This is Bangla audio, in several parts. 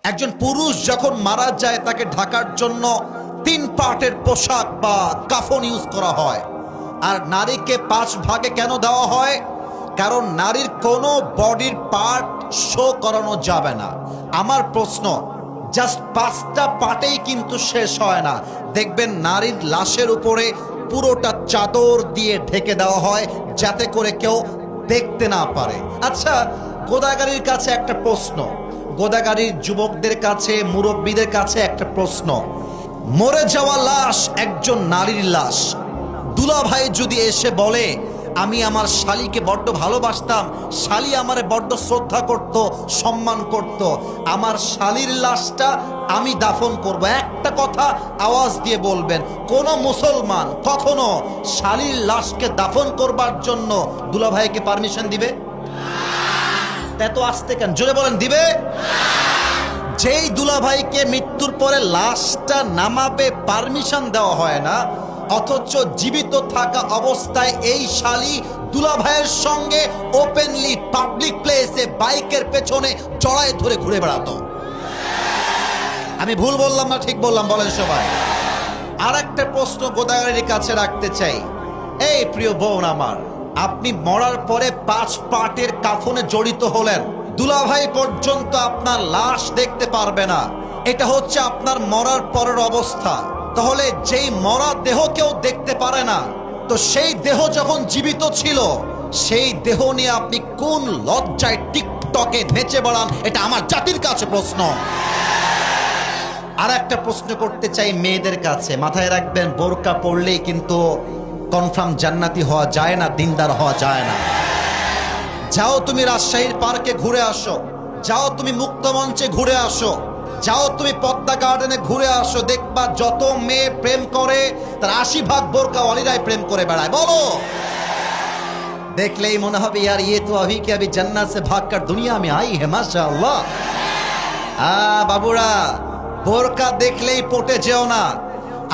একজন পুরুষ যখন মারা যায় তাকে ঢাকার জন্য 3 পার্টের পোশাক বা কাফন ইউজ করা হয়, আর নারীকে 5 ভাগে কেন দেওয়া হয়? কারণ নারীর কোনো বডির পার্ট শো করানো যাবে না। আমার প্রশ্ন, জাস্ট 5টা পার্টেই কিন্তু শেষ হয় না। দেখবেন নারীর লাশের উপরে পুরোটা চাদর দিয়ে ঢেকে দেওয়া হয় যাতে করে কেউ দেখতে না পারে। আচ্ছা, গোদাগাড়ির কাছে একটা প্রশ্ন, গোদাগাড়ির যুবকদের কাছে, মুরব্বীদের কাছে একটা প্রশ্ন। মরে যাওয়া লাশ একজন নারীর লাশ। দুলাভাই যদি এসে বলে আমি আমার শালিকে বড্ড ভালোবাসতাম, শালি আমারে বড্ড শ্রদ্ধা করত, সম্মান করত, আমার শালির লাশটা আমি দাফন করব, একটা কথা আওয়াজ দিয়ে বলবেন। কোন মুসলমান কখনো শালির লাশকে দাফন করবার জন্য দুলাভাইকে পারমিশন দিবে? এত আসতে কেন, জোরে বলেন, দিবে? যেই দুলাভাইকে মৃত্যুর পরে লাশটা নামাবে পারমিশন দেওয়া হয় না, অথচ জীবিত থাকা অবস্থায় এই শালি দুলাভাইয়ের সঙ্গে ওপেনলি পাবলিক প্লেসে বাইকের পেছনে জড়ায় ধরে ঘুরে বেড়াতো। আমি ভুল বললাম না ঠিক বললাম? বলেন সবাই। আর একটা প্রশ্ন গোদাগাড়ির কাছে রাখতে চাই। এই প্রিয় বোন আমার, আপনি মরার পরে 5 পার্টের কাফনে জড়িত হলেন, দুলাভাই পর্যন্ত আপনার লাশ দেখতে পারবে না। এটা হচ্ছে আপনার মরার পরের অবস্থা। তাহলে যেই মরা দেহ কেউ দেখতে পারে না, তো সেই দেহ যখন জীবিত ছিল, সেই দেহ নিয়ে আপনি কোন লজ্জায় টিকটকে নেচে বেড়ান? এটা আমার জাতির কাছে প্রশ্ন। আর একটা প্রশ্ন করতে চাই মেয়েদের কাছে, মাথায় রাখবেন, বোরকা পরলেই কিন্তু কনফার্ম জান্নাতি হওয়া যায় না, দিনদার হওয়া যায় না। যাও তুমি রাজশাহীর পার্কে ঘুরে আসো, যাও তুমি মুক্তমঞ্চে ঘুরে আসো, যাও তুমি পদ্মা গার্ডেনে ঘুরে আসো, দেখবা যত মেয়ে প্রেম করে তার 80% বোরকাওয়ালিরাই প্রেম করে বেড়ায়। বলো, দেখলেই মনে হবে यार ये तो अभी के अभी जन्नत से भागकर दुनिया में आई है माशाअल्लाह। বাবুরা, বোরকা দেখলেই পটে যেও না।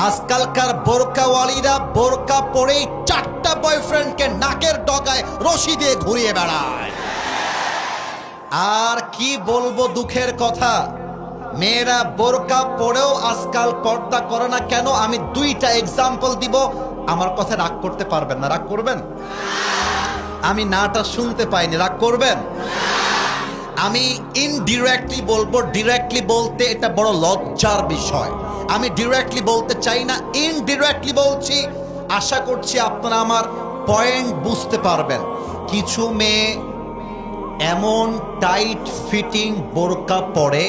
আজকালকার বোরকাওয়ালিরা বোরকা পরেই 4টা বয়ফ্রেন্ডকে নাকের ডগায় রশি দিয়ে ঘুরিয়ে বেড়ায়। আর কি বলবো দুঃখের কথা, মেয়েরা বোরকা পরেও আজকাল পর্দা করে না কেন? আমি 2টা এক্সাম্পল দিব। আমার কথা রাগ করতে পারবেন না? রাগ করবেন? আমি নাটা শুনতে পাইনি, রাগ করবেন? আমি ইনডিরেক্টলি বলবো, ডিরেক্টলি বলতে এটা বড় লজ্জার বিষয়। আমি ডিরেক্টলি বলতে চাই না, ইনডিরেক্টলি বলছি। আশা করছি আপনারা আমার পয়েন্ট বুঝতে পারবেন। কিছু মেয়ে এমন টাইট ফিটিং বোরকা পরে